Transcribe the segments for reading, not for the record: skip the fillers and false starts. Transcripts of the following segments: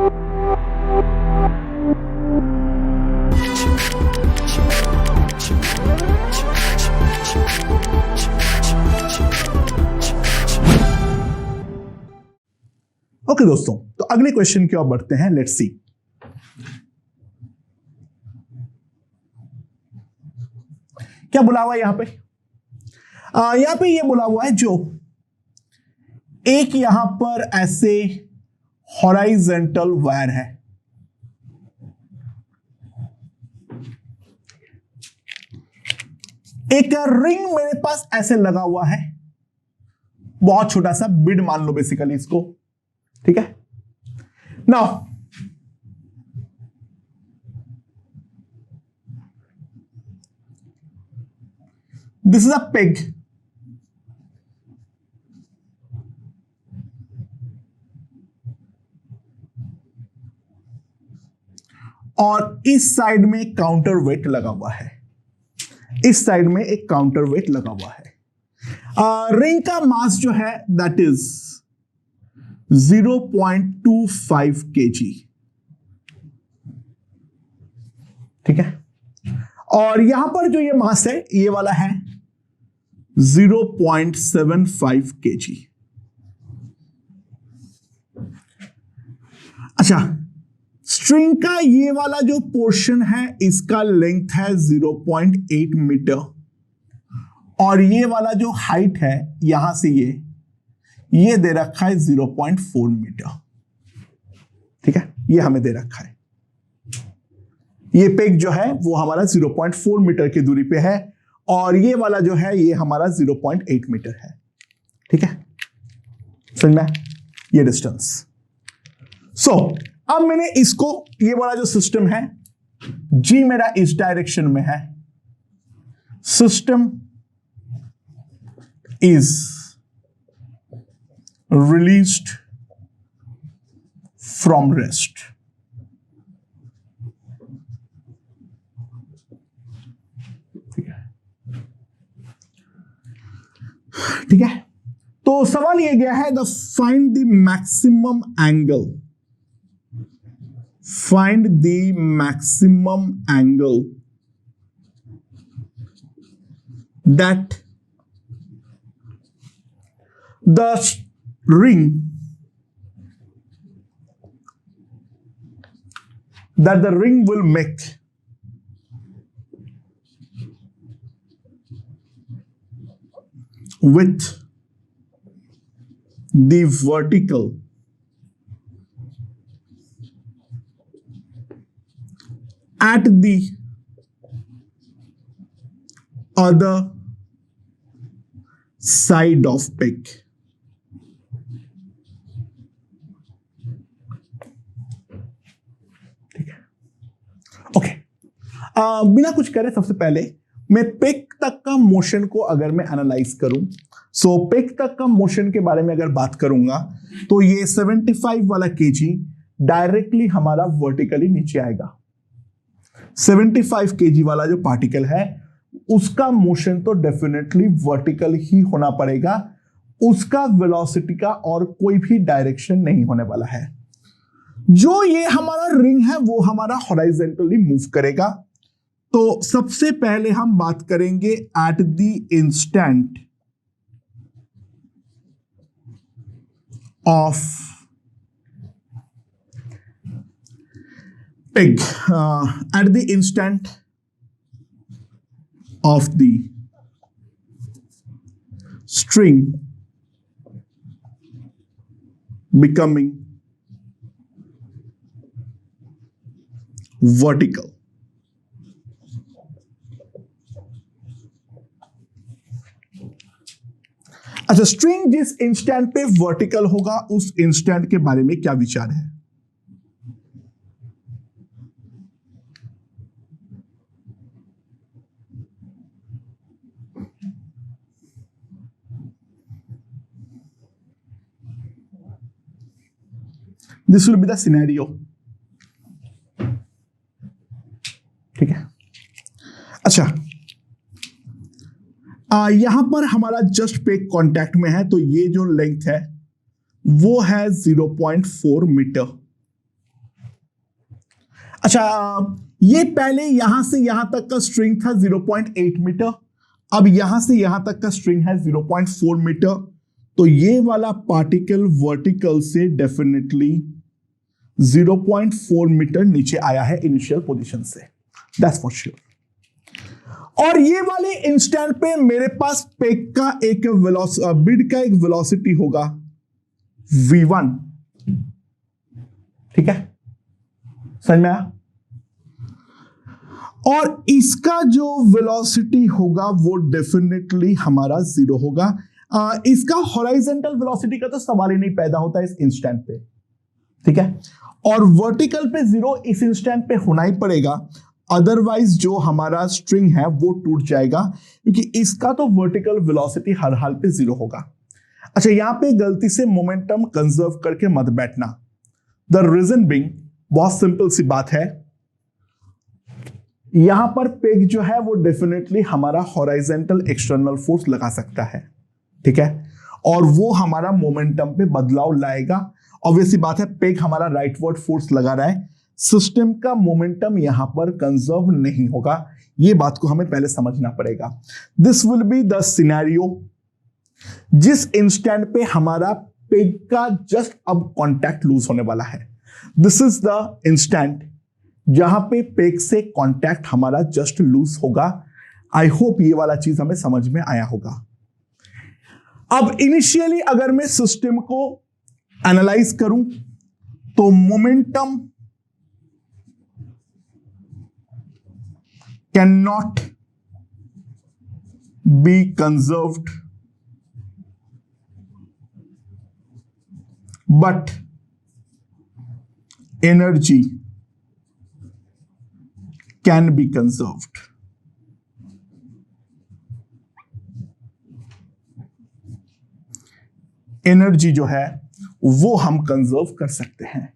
Okay दोस्तों, तो अगले क्वेश्चन की ओर बढ़ते हैं। Let's see. क्या बोला हुआ है यहां पे? यहां पे ये बोला हुआ है जो एक यहां पर ऐसे हॉराइजेंटल वायर है, एक रिंग मेरे पास ऐसे लगा हुआ है, बहुत छोटा सा बिड मान लो बेसिकली इसको, ठीक है। Now this is a peg, और इस साइड में काउंटर वेट लगा हुआ है, इस साइड में एक काउंटर वेट लगा हुआ है। रिंग का मास जो है दैट इज 0.25 kg, ठीक है। और यहां पर जो ये मास है ये वाला है 0.75 kg। अच्छा, स्ट्रिंग का ये वाला जो पोर्शन है इसका लेंथ है 0.8 मीटर, और ये वाला जो हाइट है यहां से ये दे रखा है 0.4 मीटर, ठीक है। ये हमें दे रखा है, ये पेग जो है वो हमारा 0.4 मीटर की दूरी पे है, और ये वाला जो है ये हमारा 0.8 मीटर है, ठीक है। समझ में ये डिस्टेंस। सो अब मैंने इसको, ये वाला जो सिस्टम है जी मेरा इस डायरेक्शन में है, system is released from rest, ठीक है। तो सवाल ये गया है, the find the maximum angle, find the maximum angle that the ring will make with the vertical at the other side of peg। बिना कुछ करे सबसे पहले मैं पेग तक का मोशन को अगर मैं एनालाइज करूं, सो पेग तक का मोशन के बारे में अगर बात करूंगा तो ये 75 वाला केजी डायरेक्टली हमारा वर्टिकली नीचे आएगा। 75 केजी वाला जो पार्टिकल है उसका मोशन तो डेफिनेटली वर्टिकल ही होना पड़ेगा, उसका वेलोसिटी का और कोई भी डायरेक्शन नहीं होने वाला है। जो ये हमारा रिंग है वो हमारा हॉराइजेंटली मूव करेगा। तो सबसे पहले हम बात करेंगे at the instant of peg, at the instant of the string becoming vertical। अच्छा, स्ट्रिंग जिस इंस्टेंट पे वर्टिकल होगा उस इंस्टेंट के बारे में क्या विचार है? This will be the scenario, ठीक है। अच्छा, यहां पर हमारा जस्ट पेग कांटेक्ट में है, तो ये जो लेंथ है वो है 0.4 मीटर, अच्छा, ये पहले यहां से यहां तक का स्ट्रिंग था 0.8 मीटर, अब यहां से यहां तक का स्ट्रिंग है 0.4 मीटर। तो ये वाला पार्टिकल वर्टिकल से डेफिनेटली 0.4 मीटर नीचे आया है इनिशियल पोजीशन से, दैट्स फॉर श्योर। और ये वाले इंस्टेंट पे मेरे पास पेग का एक बिड का एक वेलोसिटी होगा v1, ठीक है, समझ में आया? और इसका जो वेलोसिटी होगा वो डेफिनेटली हमारा 0 होगा। इसका हॉरिजॉन्टल वेलोसिटी का तो सवाल ही नहीं पैदा होता इस इंस्टेंट पे, ठीक है। और वर्टिकल पे 0 इस इंस्टेंट पे होना ही पड़ेगा, अदरवाइज जो हमारा स्ट्रिंग है वो टूट जाएगा, क्योंकि इसका तो वर्टिकल वेलोसिटी हर हाल पे 0 होगा। अच्छा, यहां पे गलती से मोमेंटम कंजर्व करके मत बैठना। द रीजन बीइंग, बहुत सिंपल सी बात है, यहां पर पेग जो है वो डेफिनेटली हमारा हॉरिजॉन्टल एक्सटर्नल फोर्स लगा सकता है, ठीक है, और वो हमारा मोमेंटम पे बदलाव लाएगा। ऑब्वियसली बात है, पेग हमारा राइटवर्ड फोर्स लगा रहा है, सिस्टम का मोमेंटम यहां पर कंजर्व नहीं होगा, ये बात को हमें पहले समझना पड़ेगा। This will be the scenario जिस इंस्टेंट पे हमारा पेग का जस्ट अब कांटेक्ट लूज होने वाला है। दिस इज द इंस्टेंट जहां पे पेग से कांटेक्ट हमारा जस्ट लूज होगा। आई होप ये वाला चीज हमें समझ में आया होगा। अब इनिशियली अगर मैं सिस्टम को एनालाइज करूं तो momentum can not be conserved, but energy can be conserved. Energy जो है वो हम कंजर्व कर सकते हैं।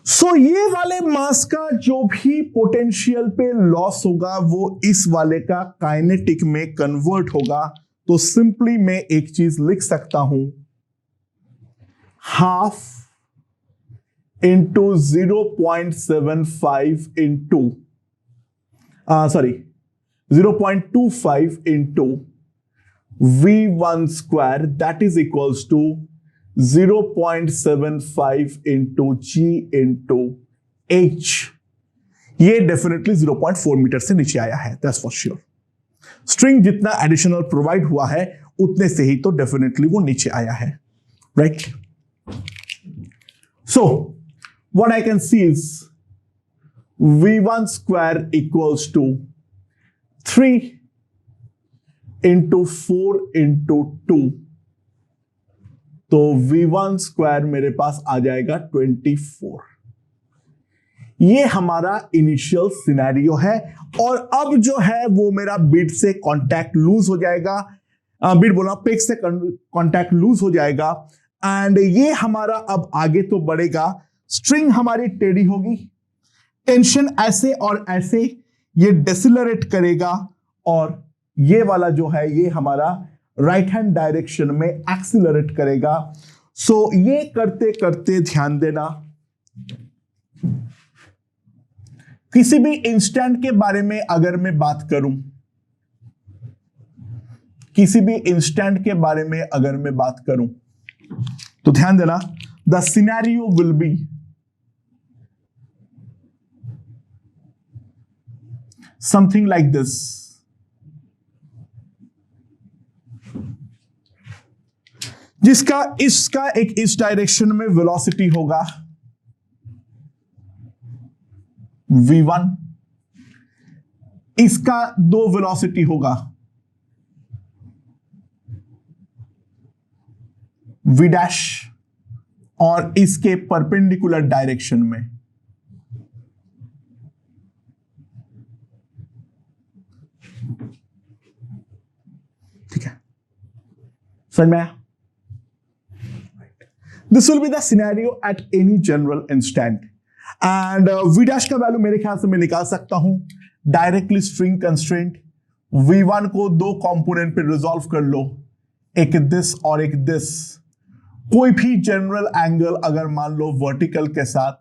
सो ये वाले मास का जो भी पोटेंशियल पे लॉस होगा वो इस वाले का काइनेटिक में कन्वर्ट होगा। तो सिंपली मैं एक चीज लिख सकता हूं, half into 0.75 into 0.25 into v1 square, that is equals to 0.75 into g into h। ये डेफिनेटली 0.4 मीटर से नीचे आया है, दैट्स फॉर श्योर। स्ट्रिंग जितना एडिशनल प्रोवाइड हुआ है उतने से ही तो डेफिनेटली वो नीचे आया है, right. So what I can see is v1 square equals to 3 into 4 into 2, तो v1 स्क्वायर मेरे पास आ जाएगा 24। ये हमारा इनिशियल सिनेरियो है। और अब जो है वो मेरा बिड से कांटेक्ट लूज हो जाएगा, बिड बोला पेग से कांटेक्ट लूज हो जाएगा, एंड ये हमारा अब आगे तो बढ़ेगा, स्ट्रिंग हमारी टेढ़ी होगी, टेंशन ऐसे और ऐसे ये डिसेलरेट करेगा, और ये वाला जो है ये हमारा राइट हैंड डायरेक्शन में एक्सीलरेट करेगा। सो ये करते करते ध्यान देना, किसी भी इंस्टेंट के बारे में अगर मैं बात करूं, किसी भी इंस्टेंट के बारे में अगर मैं बात करूं तो ध्यान देना, the scenario will be something like this। जिसका इसका एक इस डायरेक्शन में वेलोसिटी होगा v1, इसका दो वेलोसिटी होगा v डैश, और इसके परपेंडिकुलर डायरेक्शन में समझ में आया? This will be the scenario at any general instant, and v dash का वैल्यू मेरे ख्याल से मैं निकाल सकता हूं डायरेक्टली स्ट्रिंग कंस्ट्रेंट। v1 को दो कंपोनेंट पे रिजॉल्व कर लो, एक दिस और एक दिस। कोई भी जनरल एंगल अगर मान लो वर्टिकल के साथ,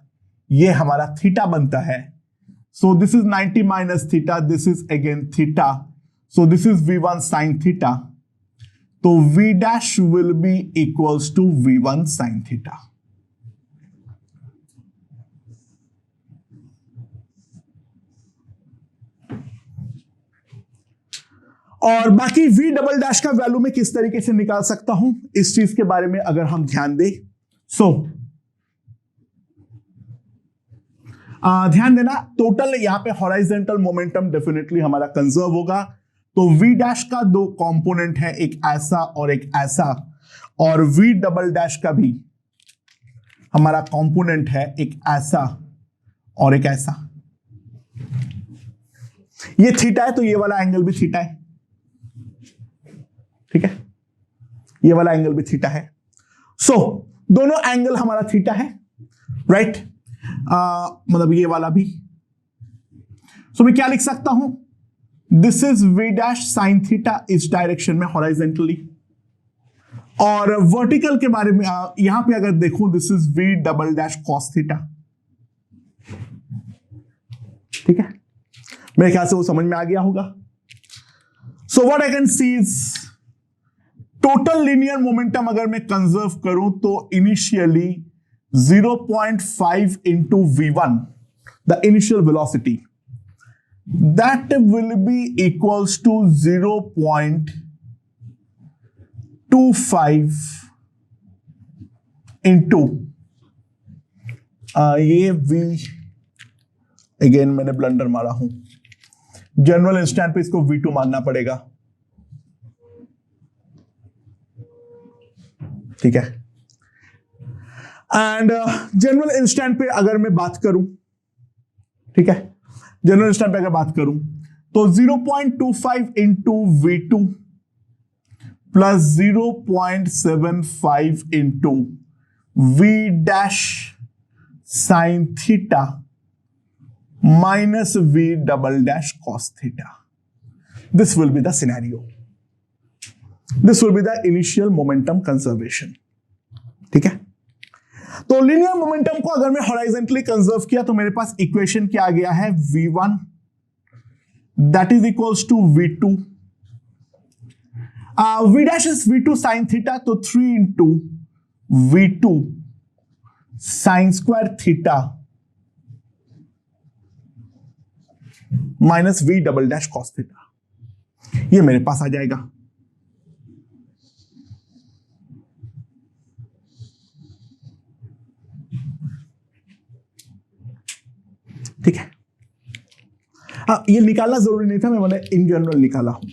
ये हमारा थीटा बनता है। So this is 90 minus theta, this is again theta, so this is V1 sine theta. तो V dash will be equals to V1 sine theta. और बाकी V डबल डैश का वैल्यू मैं किस तरीके से निकाल सकता हूं, इस चीज के बारे में अगर हम ध्यान दें, ध्यान देना, टोटल यहां पे हॉराइजेंटल मोमेंटम डेफिनेटली हमारा कंजर्व होगा। तो V डैश का दो कंपोनेंट है, एक ऐसा और एक ऐसा, और V डबल डैश का भी हमारा कंपोनेंट है, एक ऐसा और एक ऐसा। ये थीटा है तो ये वाला एंगल भी थीटा है, ठीक है, ये वाला एंगल भी थीटा है। सो दोनों एंगल हमारा थीटा है, राइट? मतलब ये वाला भी। सो मैं क्या लिख सकता हूं, this is V dash sine theta इस डायरेक्शन में हॉराइजेंटली, और वर्टिकल के बारे में यहां पे अगर देखूं, this is V double dash cos theta, ठीक है, मेरे ख्याल से वो समझ में आ गया होगा। So what I can see is total linear momentum अगर मैं कंजर्व करूं तो initially 0.5 into V1, the initial velocity, that will be equals to 0.25 into ये V, अगेन मैंने ब्लंडर मारा हूं, जनरल इंस्टेंट पे इसको V2 मानना पड़ेगा, ठीक है। एंड जनरल इंस्टेंट पे अगर मैं बात करूं, ठीक है, जनरल इंस्टेंट पे अगर बात करूं तो 0.25 into V2 plus 0.75 into V dash sine theta minus V double dash cos theta, this will be the scenario, this will be the initial momentum conservation, ठीक है। तो लीनियर मोमेंटम को अगर मैं हॉराइजेंटली कंजर्व किया तो मेरे पास इक्वेशन क्या आ गया है, V1 that is equals to V2, V dash is V2 sine theta, तो 3 into V2 sine square theta minus V double dash cos theta, ये मेरे पास आ जाएगा। ठीक है, ये निकालना जरूरी नहीं था, मैंने इन जनरल निकाला हूं।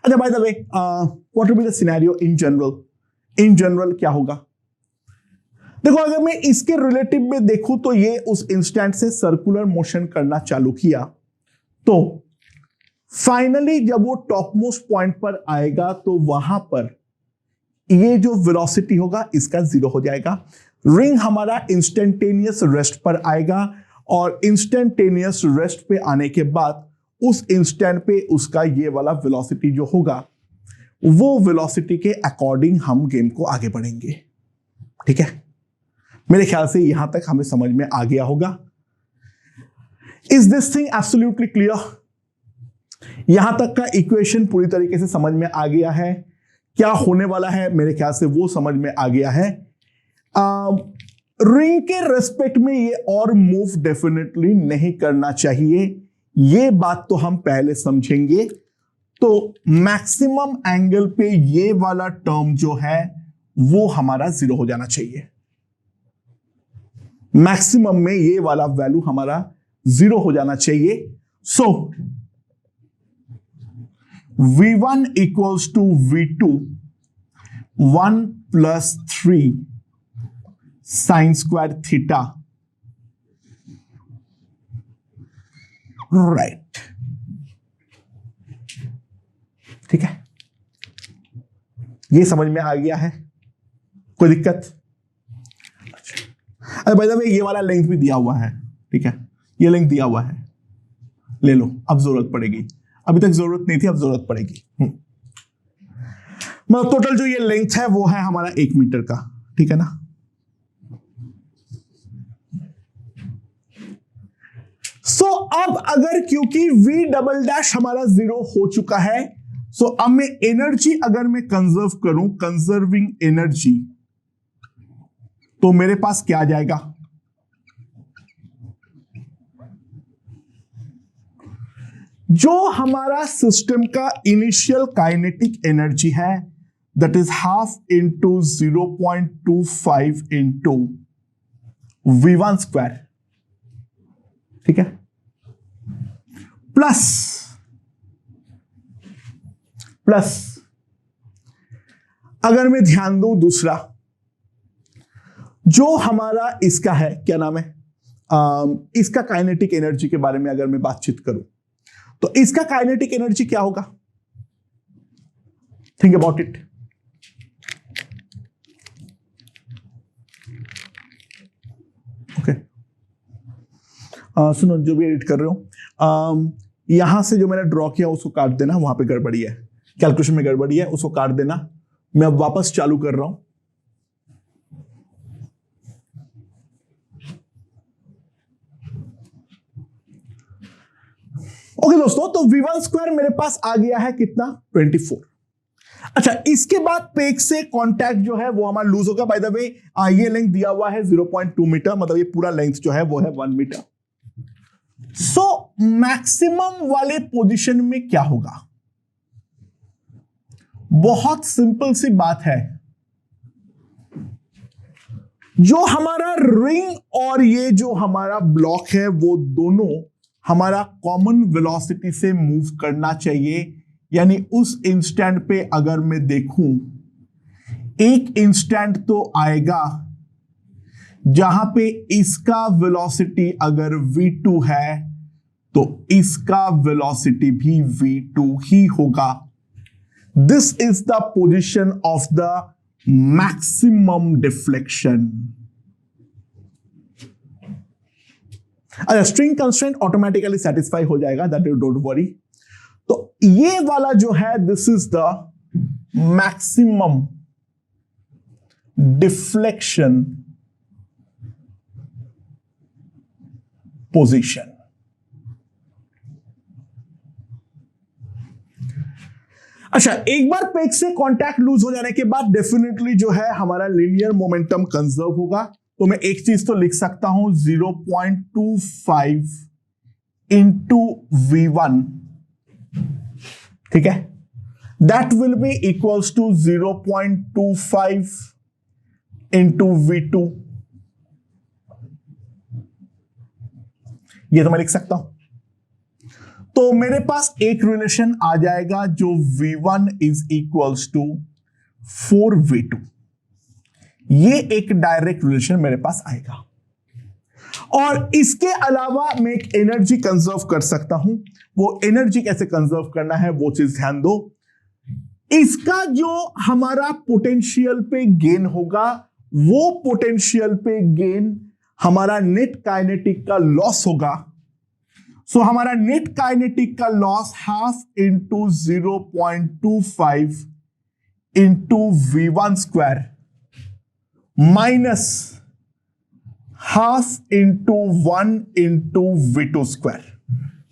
अच्छा, by the way, what will be the scenario in general? In general क्या होगा, देखो अगर मैं इसके रिलेटिव में देखूं तो ये उस इंस्टेंट से सर्कुलर मोशन करना चालू किया, तो फाइनली जब वो टॉप मोस्ट पॉइंट पर आएगा तो वहां पर ये जो वेलोसिटी होगा इसका 0 हो जाएगा, रिंग हमारा इंस्टेंटेनियस रेस्ट पर आएगा, और इंस्टेंटेनियस रेस्ट पे आने के बाद उस इंस्टेंट पे उसका ये वाला वेलोसिटी जो होगा, वो वेलोसिटी के अकॉर्डिंग हम गेम को आगे बढ़ेंगे, ठीक है। मेरे ख्याल से यहां तक हमें समझ में आ गया होगा। Is this thing absolutely clear? यहां तक का इक्वेशन पूरी तरीके से समझ में आ गया है, क्या होने वाला है मेरे ख्याल से वो समझ में आ गया है। रिंग के रेस्पेक्ट में ये और मूव डेफिनेटली नहीं करना चाहिए, ये बात तो हम पहले समझेंगे। तो मैक्सिमम एंगल पे ये वाला टर्म जो है वो हमारा 0 हो जाना चाहिए, मैक्सिमम में ये वाला वैल्यू हमारा 0 हो जाना चाहिए। So V1 equals to V2 1 plus 3 sine square theta, right, ठीक है, ये समझ में आ गया है, कोई दिक्कत? अच्छा, बाय द वे ये वाला लेंथ भी दिया हुआ है, ठीक है, ये लेंथ दिया हुआ है, ले लो, अब जरूरत पड़ेगी, अभी तक जरूरत नहीं थी, अब जरूरत पड़ेगी। मतलब टोटल जो ये लेंथ है वो है हमारा 1 मीटर का, ठीक है ना। अब अगर क्योंकि V डबल डैश हमारा 0 हो चुका है, सो अब मैं एनर्जी अगर मैं कंजर्व करूं, कंजर्विंग एनर्जी, तो मेरे पास क्या आ जाएगा? जो हमारा सिस्टम का इनिशियल काइनेटिक एनर्जी है, that is half into 0.25 into V1 square, ठीक है, प्लस अगर मैं ध्यान दूं दूसरा, जो हमारा इसका है, क्या नाम है, इसका काइनेटिक एनर्जी के बारे में अगर मैं बातचीत करूं, तो इसका काइनेटिक एनर्जी क्या होगा? Think about it. ओके, सुनो, जो भी एडिट कर रहे हो, यहां से जो मैंने ड्रॉ किया उसको काट देना, वहां पे गड़बड़ी है, कैलकुलेशन में गड़बड़ी है, उसको काट देना। मैं अब वापस चालू कर रहा हूं। ओके दोस्तों, तो V1 स्क्वायर मेरे पास आ गया है कितना? 24। अच्छा, इसके बाद पेक से कांटेक्ट जो है वो हमारा लूज होगा। बाय द वे, ये लेंथ दिया हुआ है 0.2 मीटर, मतलब ये पूरा लेंथ जो है वो है 1 मीटर। सो मैक्सिमम वाले पोजीशन में क्या होगा? बहुत सिंपल सी बात है, जो हमारा रिंग और ये जो हमारा ब्लॉक है वो दोनों हमारा कॉमन वेलोसिटी से मूव करना चाहिए। यानी उस इंस्टेंट पे अगर मैं देखूं, एक इंस्टेंट तो आएगा जहां पे इसका वेलोसिटी अगर v2 है तो इसका वेलोसिटी भी v2 ही होगा। This is the position of the maximum deflection. अच्छा, स्ट्रिंग कंस्ट्रेंट ऑटोमेटिकली सेटिस्फाई हो जाएगा, दैट यू डोंट वरी। तो ये वाला जो है, this is the maximum deflection position. अच्छा, एक बार पेक से कांटेक्ट लूज हो जाने के बाद डेफिनेटली जो है हमारा लीनियर मोमेंटम कंजर्व होगा। तो मैं एक चीज तो लिख सकता हूं, 0.25 इंटू V1, ठीक है, that will be equals to 0.25 into V2। ये तो मैं लिख सकता हूं। तो मेरे पास एक रिलेशन आ जाएगा जो V1 is equals to 4V2। ये एक डायरेक्ट रिलेशन मेरे पास आएगा। और इसके अलावा मैं एक एनर्जी कंजर्व कर सकता हूं। वो एनर्जी कैसे कंजर्व करना है वो चीज ध्यान दो। इसका जो हमारा पोटेंशियल पे गेन होगा, वो पोटेंशियल पे गेन हमारा नेट काइनेटिक का लॉस होगा। सो हमारा नेट काइनेटिक का loss half into 0.25 into V1 square minus half into 1 into V2 square,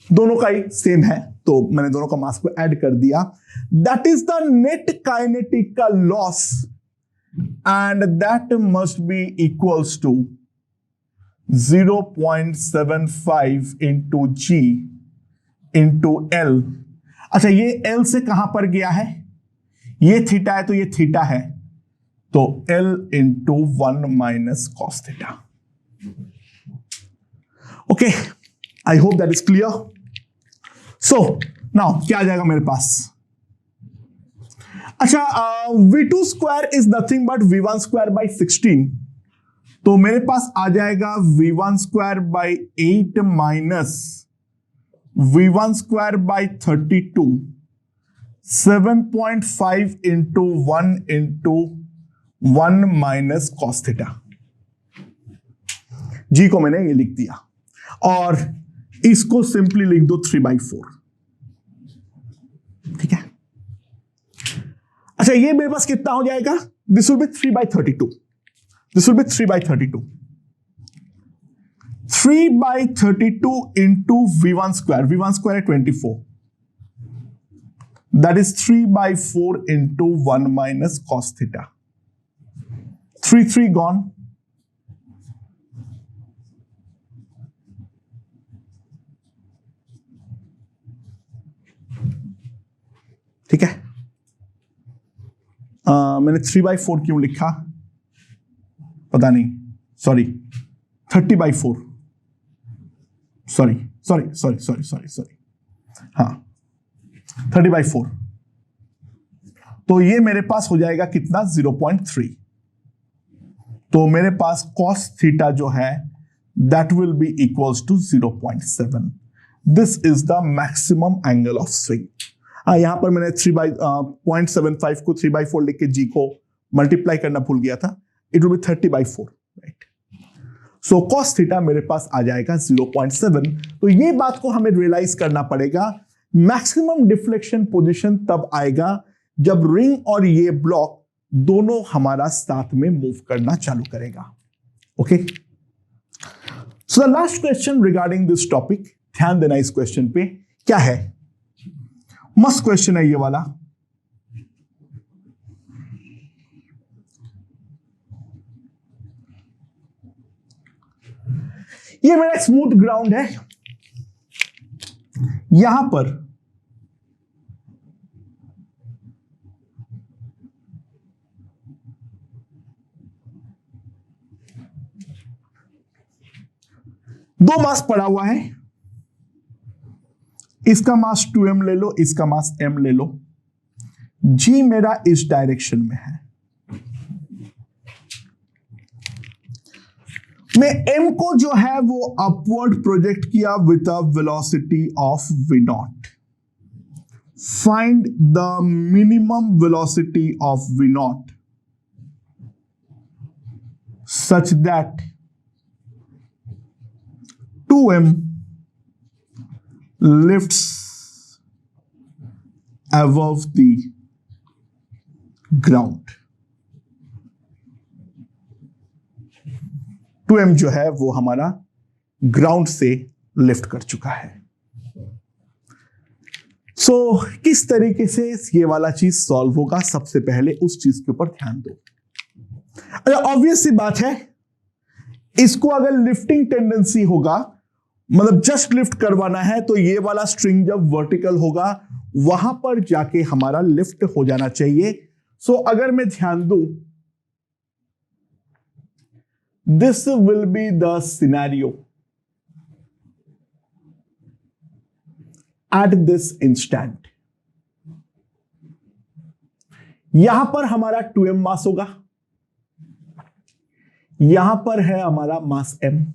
दोनों का ही सेम है तो मैंने दोनों का मास को ऐड कर दिया। That is the net kinetic का loss and that must be equals to 0.75 into G into L। अच्छा, ये L से कहां पर गया है? ये थीटा है तो ये थीटा है, तो L into 1 minus cos theta. Okay, I hope that is clear. So now क्या आ जाएगा मेरे पास? अच्छा, V2 square is nothing but V1 square by 16। तो मेरे पास आ जाएगा V1 square by 8 minus V1 square by 32, 7.5 into 1 into 1 minus cos theta. G को मैंने ये लिख दिया और इसको सिंपली लिख दो 3/4, ठीक है। अच्छा, ये मेरे पास कितना हो जाएगा? This will be 3/32। This will be 3/32. 3/32 into V1 square. V1 square है 24. That is 3/4 into 1 minus cos theta. 3 gone. ठीक है. मैंने 3/4 क्यों लिखा पता नहीं. सॉरी, 30/4. सॉरी. हाँ, 30/4. तो ये मेरे पास हो जाएगा कितना? 0.3. तो मेरे पास cos थीटा जो है that will be equals to 0.7. This is the maximum angle of swing. यहां पर मैंने 0.75 को 3/4 लिख के g को मल्टीप्लाई करना भूल गया था. It will be 30/4, right? So cos theta मेरे पास आ जाएगा 0.7. तो ये बात को हमें रियलाइज करना पड़ेगा. मैक्सिमम डिफ्लेक्शन पोजीशन तब आएगा जब रिंग और ये ब्लॉक दोनों हमारा साथ में मूव करना चालू करेगा. Okay. So the last question regarding this topic, ध्यान देना इस क्वेश्चन पे. क्या है? मस्त क्वेश्चन है ये वाला. ये मेरा स्मूथ ग्राउंड है. यहां पर दो मास पड़ा हुआ है. इसका मास 2m ले लो, इसका मास m ले लो. g मेरा इस डायरेक्शन में है. मैं m को जो है वो अपवर्ड प्रोजेक्ट किया with a velocity of v0. Find the minimum velocity of v0 such that 2m lifts above the ground. 2m जो है वो हमारा ग्राउंड से लिफ्ट कर चुका है. सो किस तरीके से ये वाला चीज सॉल्व होगा, सबसे पहले उस चीज के ऊपर ध्यान दो. अच्छा, ऑब्वियस सी बात है, इसको अगर लिफ्टिंग टेंडेंसी होगा, मतलब जस्ट लिफ्ट करवाना है, तो ये वाला स्ट्रिंग जब वर्टिकल होगा वहां पर जाके हमारा लिफ्ट हो जाना चाहिए. सो अगर मैं ध्यान दूं, this will be the scenario at this instant. यहां पर हमारा 2m मास होगा, यहां पर है हमारा मास m.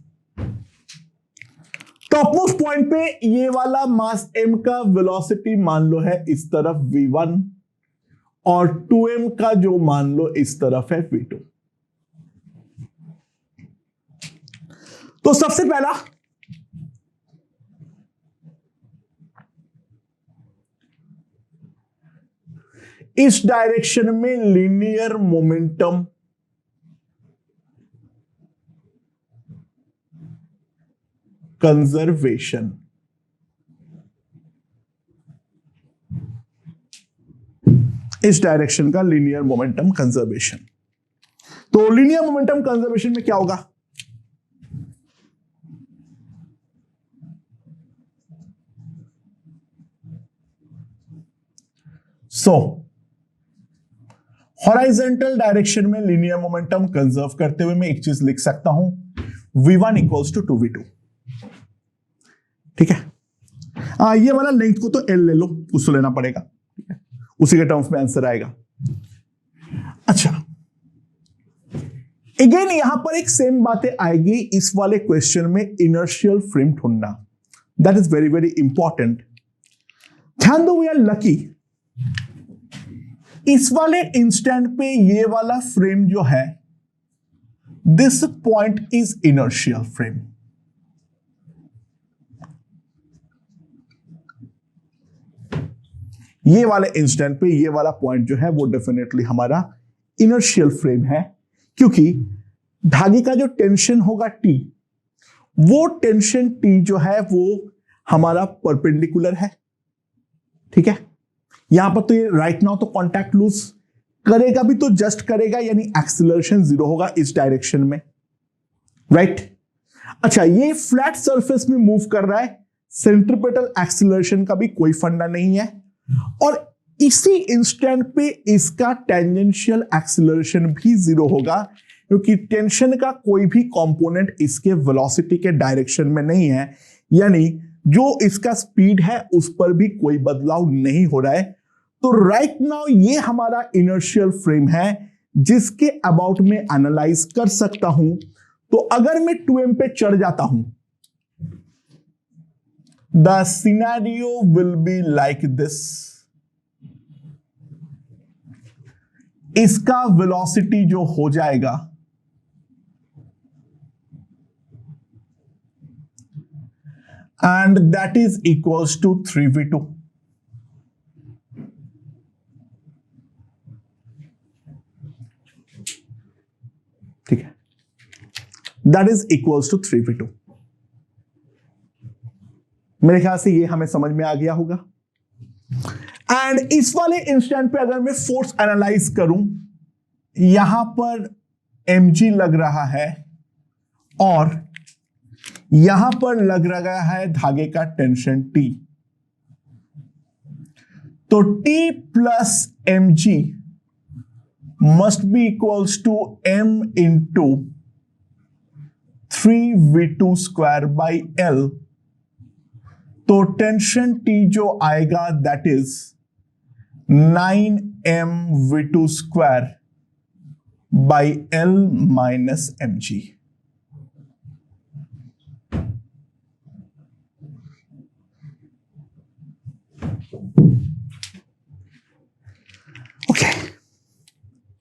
टॉपमोस्ट पॉइंट पे ये वाला मास m का वेलोसिटी मान लो है इस तरफ v1 और 2m का जो मान लो इस तरफ है v2. तो सबसे पहला इस डायरेक्शन में लीनियर मोमेंटम कंजर्वेशन. इस डायरेक्शन का लीनियर मोमेंटम कंजर्वेशन. तो लीनियर मोमेंटम कंजर्वेशन में क्या होगा? सो हॉराइजेंटल डायरेक्शन में लीनियर मोमेंटम कंजर्व करते हुए मैं एक चीज लिख सकता हूं, v1 इक्वल्स टू 2v2. ठीक है. ये वाला लेंथ को तो L ले लो, उसको लेना पड़ेगा. ठीक है, उसी के टर्म्स में आंसर आएगा. अच्छा, अगेन यहां पर एक सेम बातें आएगी इस वाले क्वेश्चन में, इनर्शियल फ्रेम ढूंढना. That is very very important. ध्यान दो, वी आर लकी. इस वाले इंस्टेंट पे ये वाला फ्रेम जो है, this point is inertial frame. ये वाले इंस्टेंट पे ये वाला पॉइंट जो है वो डेफिनेटली हमारा इनर्शियल फ्रेम है, क्योंकि धागे का जो टेंशन होगा T, वो टेंशन T जो है वो हमारा परपेंडिकुलर है, ठीक है। यहां पर तो ये राइट नाउ तो कांटेक्ट लूज करेगा भी तो जस्ट करेगा, यानी एक्सीलरेशन 0 होगा इस डायरेक्शन में, राइट। अच्छा, ये फ्लैट सरफेस में मूव कर रहा है, सेंट्रीपेटल एक्सीलरेशन का भी कोई फंडा नहीं है, और इसी इंस्टेंट पे इसका टेंजेंशियल एक्सीलरेशन भी 0 होगा, क्योंकि टेंशन का कोई भी कंपोनेंट इसके वेलोसिटी के डायरेक्शन में नहीं है, यानी जो इसका स्पीड है उस पर भी कोई बदलाव नहीं हो रहा है। तो राइट नाउ ये हमारा इनर्शियल फ्रेम है जिसके अबाउट में एनालाइज कर सकता हूं। तो अगर मैं 2m पे चढ़ जाता हूं, the scenario will be like this. इसका वेलोसिटी जो हो जाएगा and that is equals to 3v2, ठीक है, that is equals to 3v2। मेरे ख्याल से ये हमें समझ में आ गया होगा। एंड इस वाले इंस्टेंट पे अगर मैं फोर्स एनालाइज करूं, यहां पर mg लग रहा है और यहां पर लग रहा है धागे का टेंशन T। तो T plus mg must be equals to m into 3v2 square by L। तो टेंशन T जो आएगा that is 9mv2 square by L minus mg।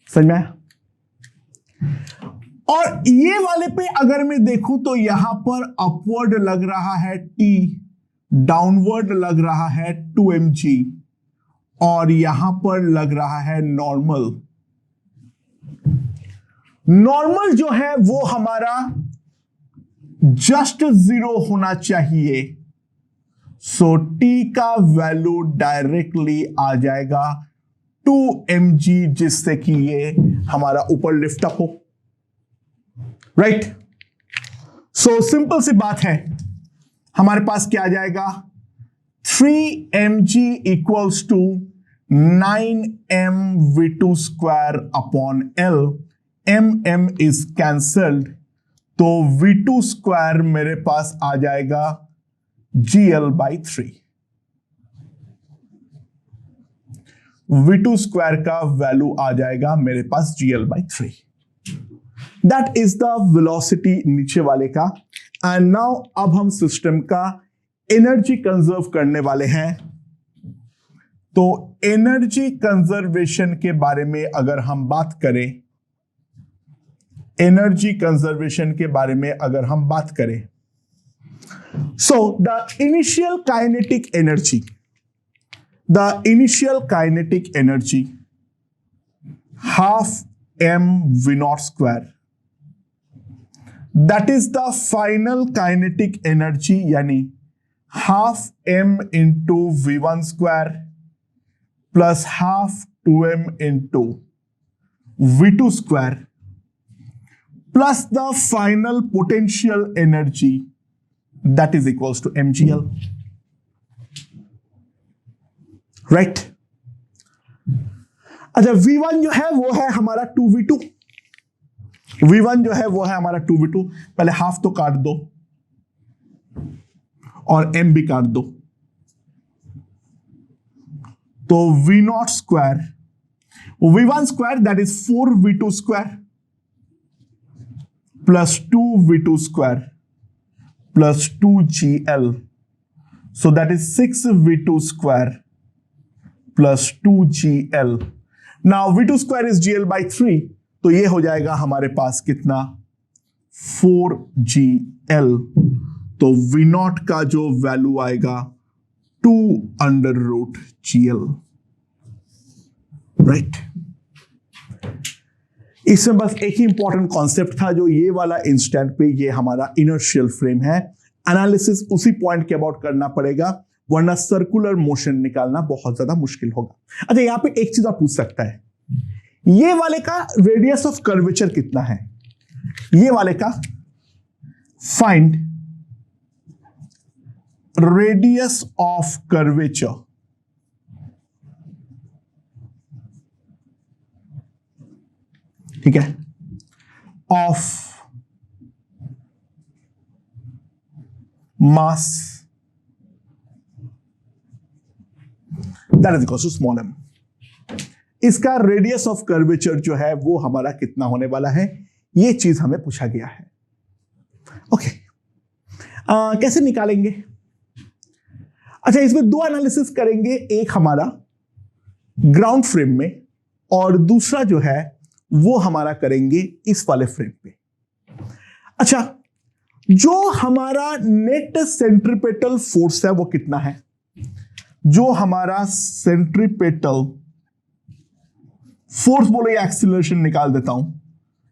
समझ में आया? और ये वाले पे अगर मैं देखूं तो यहां पर अपवर्ड लग रहा है T, डाउनवर्ड लग रहा है 2mg, और यहां पर लग रहा है नॉर्मल। नॉर्मल जो है वो हमारा जस्ट 0 होना चाहिए। सो T का वैल्यू डायरेक्टली आ जाएगा 2mg, जिससे कि ये हमारा ऊपर लिफ्ट अप हो, राइट। सो सिंपल सी बात है, हमारे पास क्या आ जाएगा 3mg equals to 9mv2 square upon L। m is cancelled, तो v2 स्क्वायर मेरे पास आ जाएगा gl/3। v2 स्क्वायर का वैल्यू आ जाएगा मेरे पास gl/3। That is the velocity नीचे वाले का। एंड नाउ अब हम सिस्टम का एनर्जी कंजर्व करने वाले हैं। तो एनर्जी कंजर्वेशन के बारे में अगर हम बात करें, एनर्जी कंजर्वेशन के बारे में अगर हम बात करें, so the initial kinetic energy, the initial kinetic energy half m v naught square, that is the final kinetic energy, यानी half m into v1 square plus half 2m into v2 square plus the final potential energy that is equals to mgl, right. अच्छा, V1 जो है वो है हमारा 2v2, V1 जो है वो है हमारा 2v2। पहले हाफ तो काट दो और m भी काट दो, तो v0 square, v1 square that is 4v2 square plus 2v2 square plus 2gl, so that is 6v2 square plus 2gl। Now v2 square is gl/3, तो ये हो जाएगा हमारे पास कितना 4gl। तो v0 का जो वैल्यू आएगा 2√gl, राइट। इसमें बस एक ही इंपॉर्टेंट कॉन्सेप्ट था, जो ये वाला इंस्टेंट पे ये हमारा इनर्शियल फ्रेम है, एनालिसिस उसी पॉइंट के अबाउट करना पड़ेगा, वरना सर्कुलर मोशन निकालना बहुत ज्यादा मुश्किल होगा। अच्छा, यहां पे एक चीज आप पूछ सकता है, ये वाले का रेडियस ऑफ कर्वेचर कितना है? ये वाले का फाइंड रेडियस ऑफ कर्वेचर। ठीक है, of mass that is equal to small M. इसका रेडियस ऑफ कर्वेचर जो है वो हमारा कितना होने वाला है, ये चीज हमें पूछा गया है। ओके, कैसे निकालेंगे? अच्छा, इसमें दो एनालिसिस करेंगे, एक हमारा ग्राउंड फ्रेम में और दूसरा जो है वो हमारा करेंगे इस वाले फ्रेम पे। अच्छा, जो हमारा नेट सेंट्रीपेटल फोर्स है वो कितना है? जो हमारा सेंट्रीपेटल फोर्स, बोलो या एक्सीलरेशन निकाल देता हूं,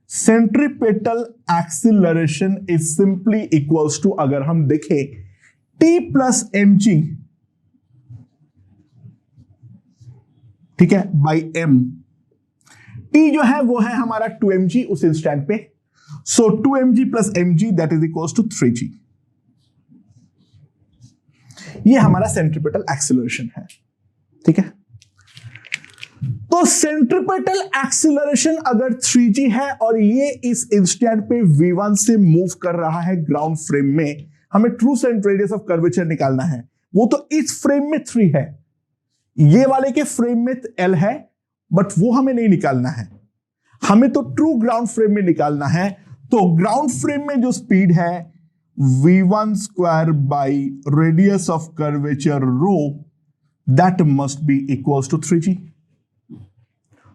centripetal acceleration is simply equals to, अगर हम देखें, T प्लस mg, ठीक है, बाई m। T जो है वो है हमारा 2mg उस इंस्टेंट पे, so 2mg plus mg that is equals to 3g। ये हमारा सेंट्रीपेटल एक्सीलरेशन है। ठीक है, तो सेंट्रीपेटल एक्सीलरेशन अगर 3g है और ये इस इंस्टेंट पे v1 से मूव कर रहा है ग्राउंड फ्रेम में, हमें true cent radius of curvature निकालना है। वो तो इस फ्रेम में 3 है, ये वाले के फ्रेम में L है, बट वो हमें नहीं निकालना है, हमें तो ट्रू ग्राउंड फ्रेम में निकालना है। तो ग्राउंड फ्रेम में जो स्पीड है v1 square by radius of curvature rho, that must be equals to 3g।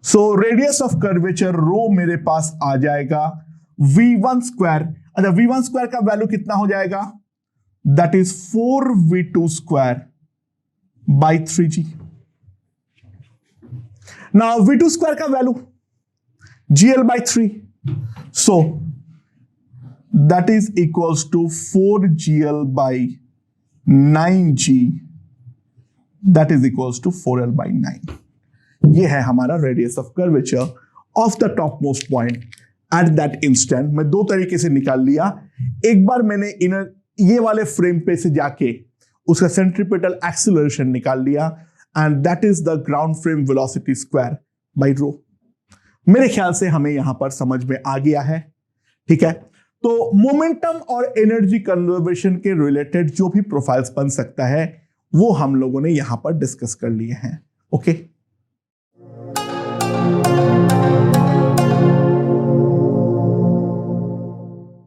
So radius of curvature rho मेरे पास आ जाएगा v1 स्क्वायर। अच्छा, v1 स्क्वायर का वैल्यू कितना हो जाएगा? That is 4v2 square by 3g। Now v2 square का value gl by 3, so that is equals to 4gl by 9g, that is equals to 4l by 9। ये है हमारा radius of curvature of the top most point at that instant. मैं दो तरीके से निकाल लिया, एक बार मैंने इनर ये वाले फ्रेम पे से जाके उसका सेंट्रीपेटल एक्सीलरेशन निकाल लिया, and that is the ground frame velocity square by rho. मेरे ख्याल से हमें यहां पर समझ में आ गया है। ठीक है, तो मोमेंटम और एनर्जी कंजर्वेशन के रिलेटेड जो भी प्रोफाइल्स बन सकता है वो हम लोगों ने यहां पर डिस्कस कर लिए हैं। ओके।